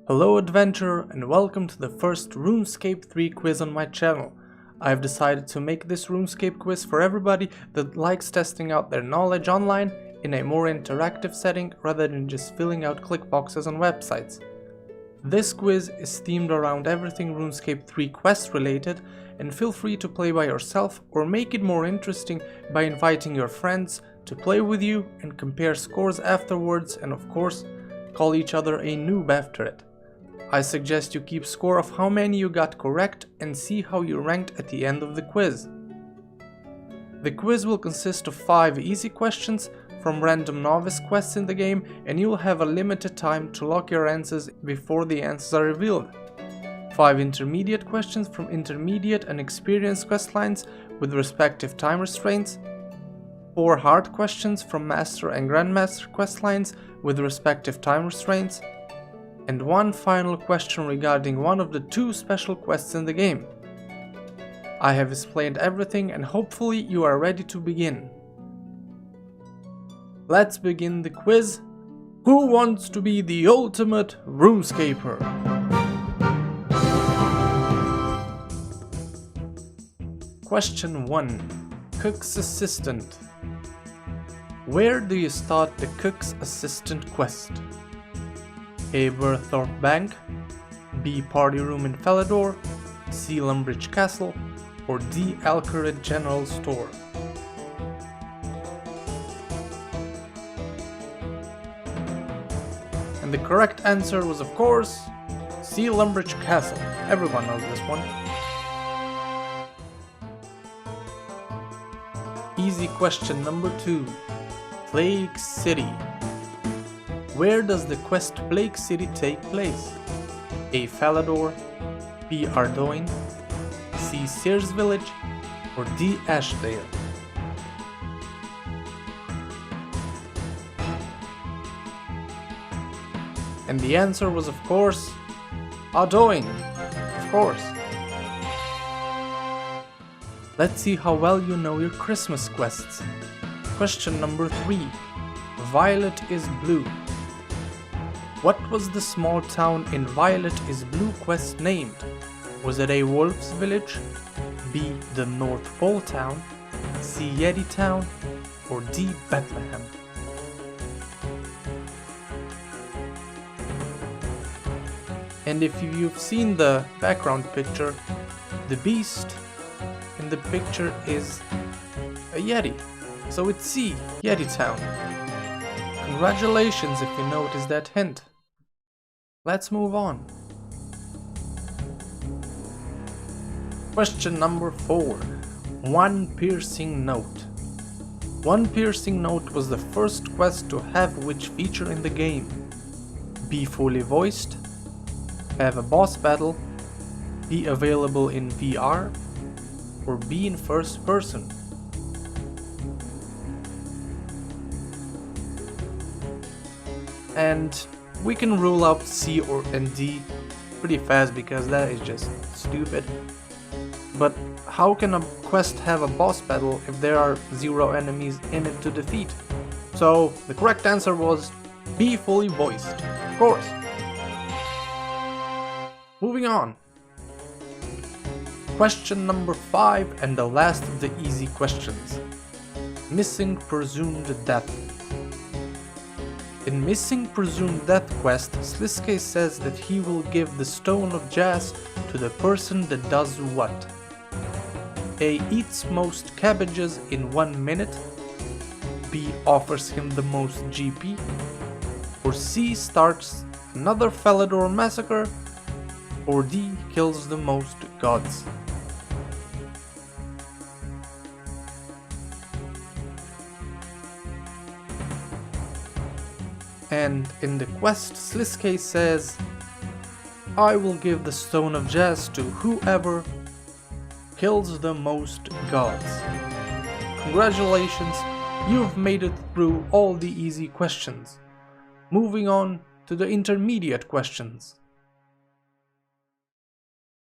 Hello adventurer and welcome to the first RuneScape 3 quiz on my channel. I've decided to make this RuneScape quiz for everybody that likes testing out their knowledge online in a more interactive setting rather than just filling out click boxes on websites. This quiz is themed around everything RuneScape 3 quest related, and feel free to play by yourself or make it more interesting by inviting your friends to play with you and compare scores afterwards, and of course call each other a noob after it. I suggest you keep score of how many you got correct and see how you ranked at the end of the quiz. The quiz will consist of 5 easy questions from random novice quests in the game, and you will have a limited time to lock your answers before the answers are revealed. 5 intermediate questions from intermediate and experienced quest lines with respective time restraints. 4 hard questions from master and grandmaster quest lines with respective time restraints. And 1 final question regarding one of the 2 special quests in the game. I have explained everything and hopefully you are ready to begin. Let's begin the quiz. Who wants to be the ultimate RuneScaper? Question 1. Cook's Assistant. Where do you start the Cook's Assistant quest? A. Berthorpe Bank, B. Party Room in Falador, C. Lumbridge Castle, or D. Alcarid General Store. And the correct answer was, of course, C. Lumbridge Castle. Everyone knows this one. Easy question number 2. Plague City. Where does the quest Plague City take place? A. Falador, B. Ardoin, C. Sears Village, or D. Ashdale? And the answer was, of course, Ardoin. Of course. Let's see how well you know your Christmas quests. Question number 3. Violet is Blue. What was the small town in Violet is Blue quest named? Was it A. Wolf's Village, B. the North Pole Town, C. Yeti Town, or D. Bethlehem? And if you've seen the background picture, the beast in the picture is a Yeti. So it's C. Yeti Town. Congratulations if you noticed that hint. Let's move on. Question number 4. One Piercing Note. One Piercing Note was the first quest to have which feature in the game? Be fully voiced, have a boss battle, be available in VR, or be in first person? And we can rule out C and D pretty fast because that is just stupid. But how can a quest have a boss battle if there are 0 enemies in it to defeat? So the correct answer was be fully voiced, of course. Moving on. Question number 5 and the last of the easy questions. Missing Presumed Death. In Missing Presumed Death quest, Sliske says that he will give the Stone of Jas to the person that does what? A. Eats most cabbages in 1 minute, B. Offers him the most GP, or C. Starts another Falador massacre, or D. Kills the most gods. And in the quest, Sliske says, I will give the Stone of Jas to whoever kills the most gods. Congratulations, you've made it through all the easy questions. Moving on to the intermediate questions.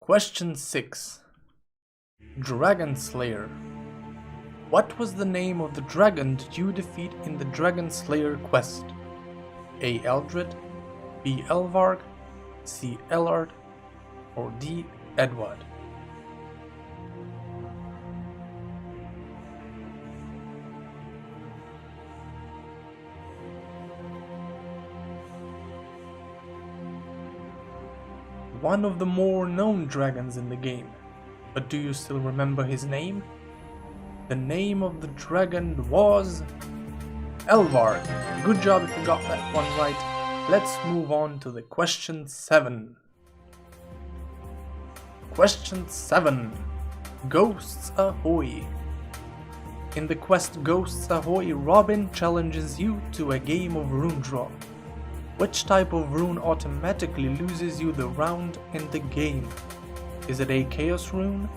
Question 6. Dragon Slayer. What was the name of the dragon that you defeat in the Dragon Slayer quest? A. Eldred, B. Elvarg, C. Ellard, or D. Edward? One of the more known dragons in the game, but do you still remember his name? The name of the dragon was Elvard. Good job if you got that one right. Let's move on to the question 7. Question 7. Ghosts Ahoy. In the quest Ghosts Ahoy, Robin challenges you to a game of rune draw. Which type of rune automatically loses you the round in the game? Is it A. Chaos rune,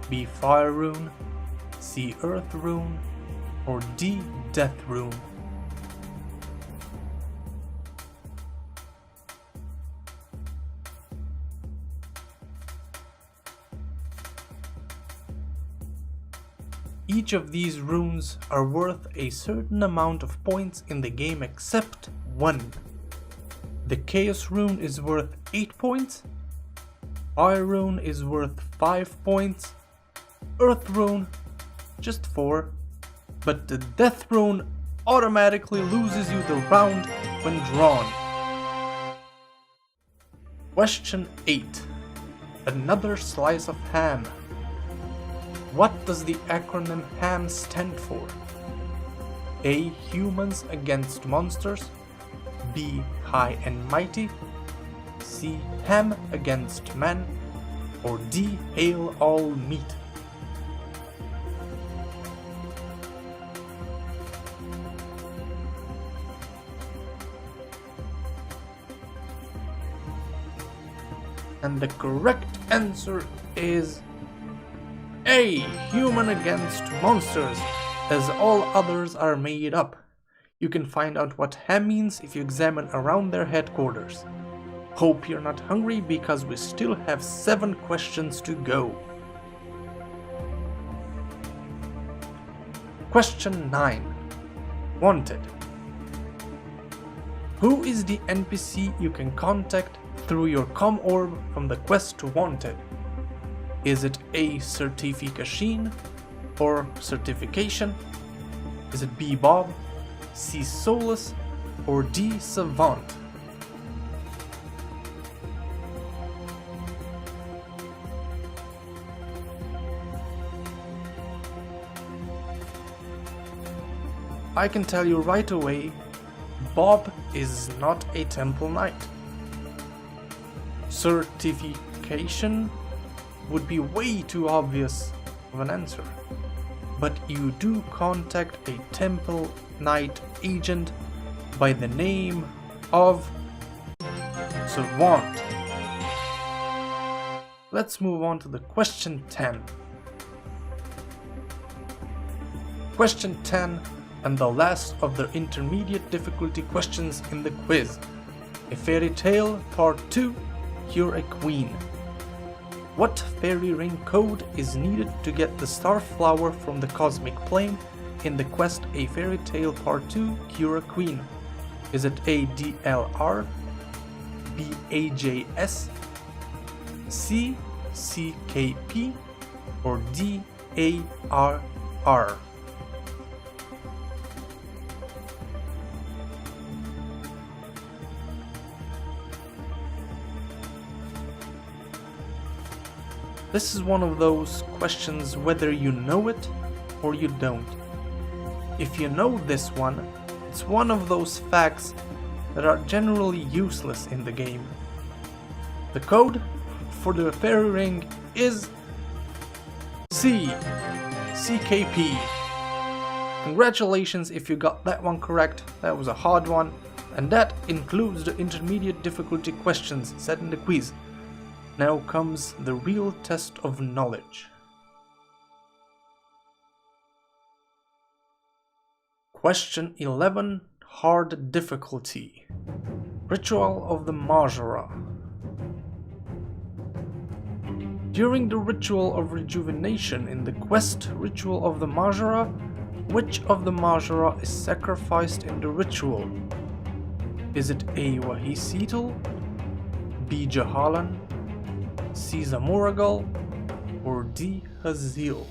B. Fire rune, C. Earth rune, or D. Death rune? Each of these runes are worth a certain amount of points in the game except one. The Chaos rune is worth 8 points, Fire rune is worth 5 points, Earth rune just 4, but the Death rune automatically loses you the round when drawn. Question 8. Another slice of ham. What does the acronym HAM stand for? A. Humans against monsters, B. High and mighty, C. Ham against man, or D. Hail all meat? And the correct answer is A. Human against monsters, as all others are made up. You can find out what ham means if you examine around their headquarters. Hope you're not hungry because we still have 7 questions to go. Question 9. Wanted. Who is the NPC you can contact through your comm orb from the quest to Wanted? Is it A. Certification or Certification? Is it B. Bob, C. Solus, or D. Savant? I can tell you right away, Bob is not a Temple Knight. Certification would be way too obvious of an answer, but you do contact a Temple Knight agent by the name of Savant. Let's move on to the question 10. Question 10, and the last of the intermediate difficulty questions in the quiz. A Fairy Tale Part 2, Cure a Queen. What fairy ring code is needed to get the star flower from the cosmic plane in the quest A Fairy Tale Part 2, Cure a Queen? Is it A. DLR, B. AJS, C. CKP, or D. ARR? This is one of those questions whether you know it or you don't. If you know this one, it's one of those facts that are generally useless in the game. The code for the fairy ring is C. CKP. Congratulations if you got that one correct. That was a hard one, and that includes the intermediate difficulty questions set in the quiz. Now comes the real test of knowledge. Question 11, hard difficulty. Ritual of the Majora. During the Ritual of Rejuvenation in the quest Ritual of the Majora, which of the Majora is sacrificed in the ritual? Is it A. Wahisital, B. Jahalan, C. Zamuragal, or D. Hazil?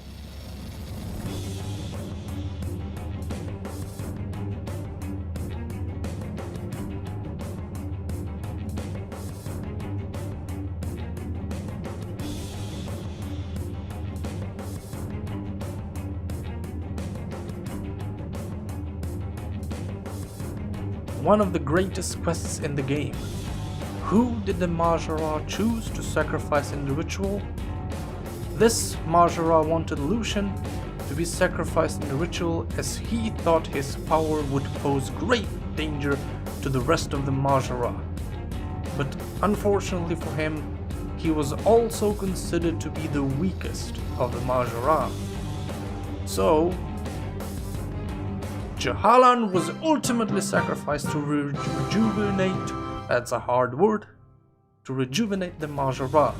One of the greatest quests in the game. Who did the Majara choose to sacrifice in the ritual? This Majara wanted Lucian to be sacrificed in the ritual as he thought his power would pose great danger to the rest of the Majara. But unfortunately for him, he was also considered to be the weakest of the Majara. So, Jahalan was ultimately sacrificed to rejuvenate, that's a hard word, to rejuvenate the Majara.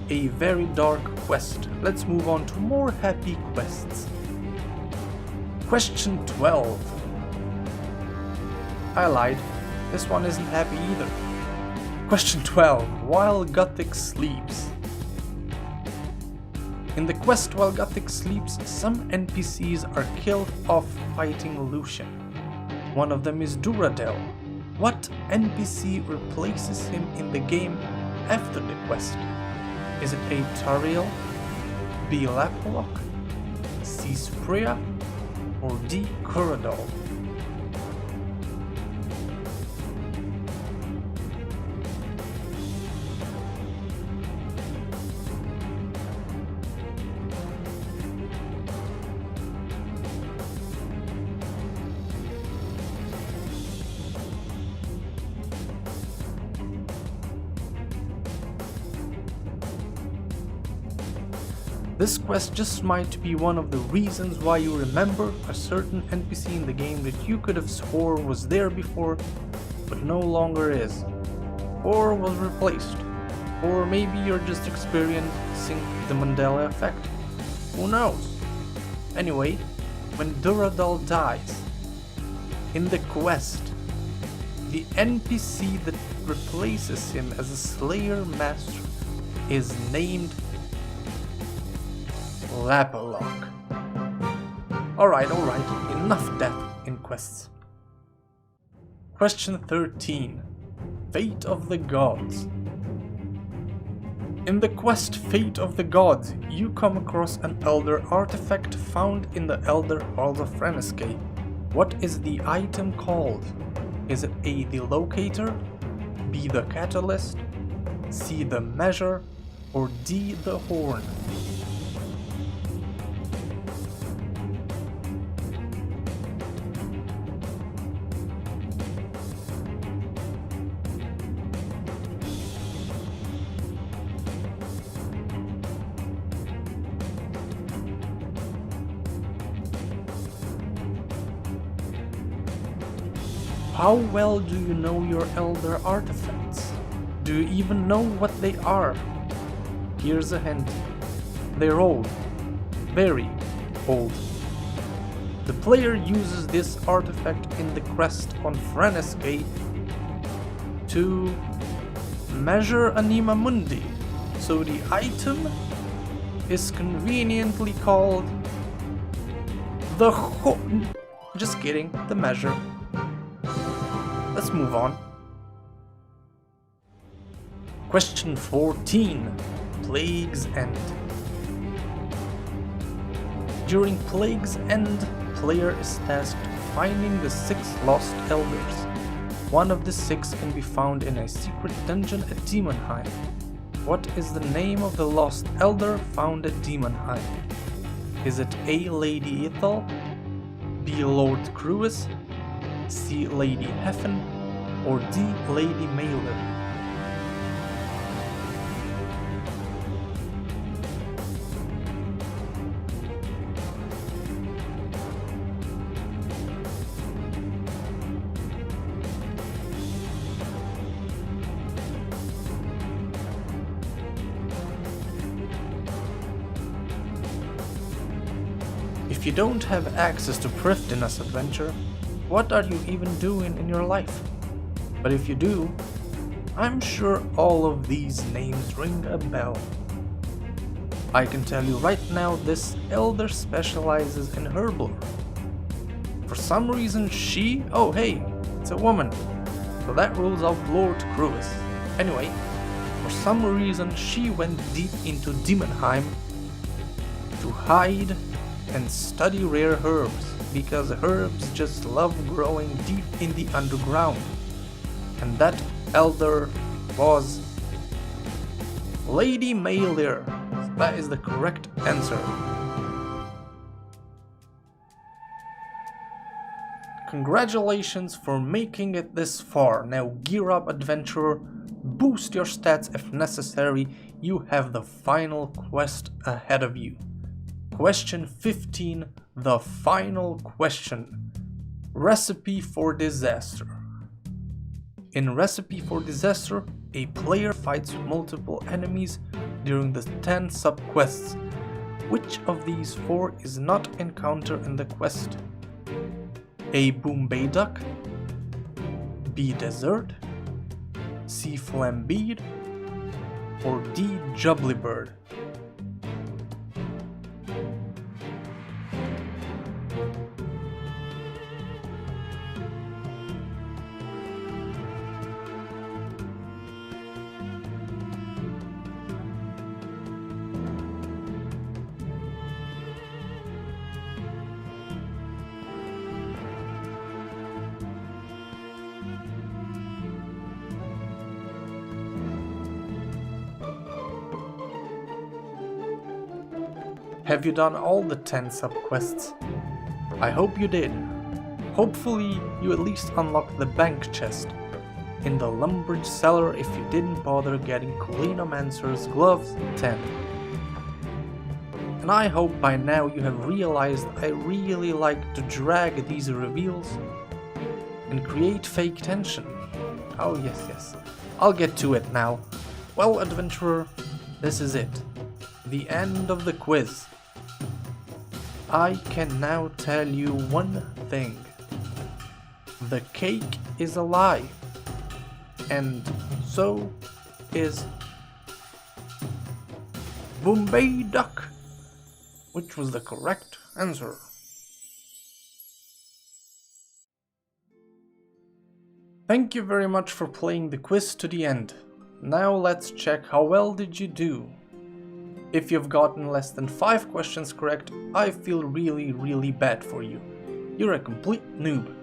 A very dark quest. Let's move on to more happy quests. Question 12. I lied, this one isn't happy either. Question 12. While Gothic sleeps. In the quest While Gothic sleeps, some NPCs are killed off fighting Lucian. One of them is Duradel. What NPC replaces him in the game after the quest? Is it A. Tariel, B. Lapalok, C. Sprea, or D. Kuradal? This quest just might be one of the reasons why you remember a certain NPC in the game that you could have swore was there before, but no longer is, or was replaced, or maybe you're just experiencing the Mandela effect. Who knows? Anyway, when Duradal dies, in the quest, the NPC that replaces him as a Slayer Master is named Lapalok. Alright, enough death in quests. Question 13. Fate of the Gods. In the quest Fate of the Gods, you come across an Elder artifact found in the Elder Halls of RuneScape. What is the item called? Is it A. the Locator, B. the Catalyst, C. the Measure, or D. the Horn? How well do you know your Elder artifacts? Do you even know what they are? Here's a hint. They're old. Very old. The player uses this artifact in the quest on RuneScape to measure Anima Mundi, so the item is conveniently called the just kidding, the measure. Let's move on. Question 14. Plague's End. During Plague's End, player is tasked finding the 6 lost elders. One of the 6 can be found in a secret dungeon at Demonheim. What is the name of the lost elder found at Demonheim? Is it A. Lady Ethel, B. Lord Cruis, C. Lady Heffen, or D. Lady Mailer? If you don't have access to Prift in this adventure, what are you even doing in your life? But if you do, I'm sure all of these names ring a bell. I can tell you right now, this elder specializes in herbal. For some reason oh hey, it's a woman, so that rules out Lord Cruis. Anyway, for some reason she went deep into Demonheim to hide and study rare herbs, because herbs just love growing deep in the underground. And that elder was Lady Mailir. That is the correct answer. Congratulations for making it this far. Now gear up, adventurer, boost your stats if necessary. You have the final quest ahead of you. Question 15, the final question. Recipe for Disaster. In Recipe for Disaster, a player fights multiple enemies during the 10 sub-quests. Which of these 4 is not encountered in the quest? A. Bombay Duck, B. Desert, C. Flambéed, or D. Jubbly Bird? Have you done all the 10 sub-quests? I hope you did. Hopefully you at least unlocked the bank chest in the Lumbridge cellar if you didn't bother getting Kulinomancer's gloves 10. And I hope by now you have realized I really like to drag these reveals and create fake tension. Oh yes, I'll get to it now. Well, adventurer, this is it. The end of the quiz. I can now tell you one thing. The cake is a lie, and so is Bombay Duck, which was the correct answer. Thank you very much for playing the quiz to the end. Now let's check how well did you do. If you've gotten less than 5 questions correct, I feel really bad for you. You're a complete noob.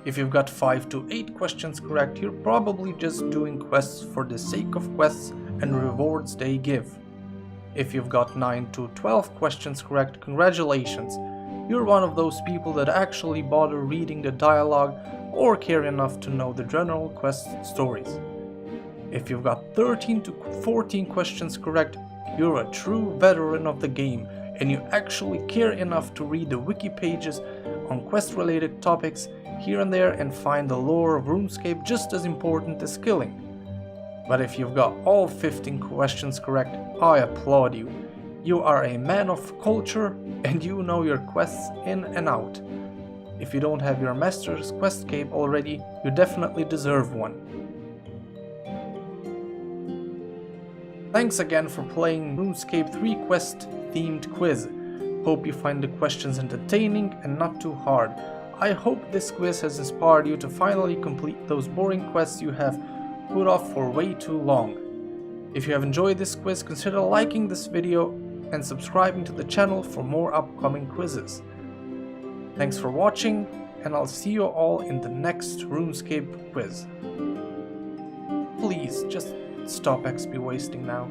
If you've got 5 to 8 questions correct, you're probably just doing quests for the sake of quests and rewards they give. If you've got 9 to 12 questions correct, congratulations. You're one of those people that actually bother reading the dialogue or care enough to know the general quest stories. If you've got 13 to 14 questions correct, you're a true veteran of the game, and you actually care enough to read the wiki pages on quest-related topics here and there and find the lore of RuneScape just as important as skilling. But if you've got all 15 questions correct, I applaud you. You are a man of culture and you know your quests in and out. If you don't have your Master's Quest Cape already, you definitely deserve one. Thanks again for playing RuneScape 3 quest themed quiz. Hope you find the questions entertaining and not too hard. I hope this quiz has inspired you to finally complete those boring quests you have put off for way too long. If you have enjoyed this quiz, consider liking this video and subscribing to the channel for more upcoming quizzes. Thanks for watching, and I'll see you all in the next RuneScape quiz. Please, just stop XP wasting now.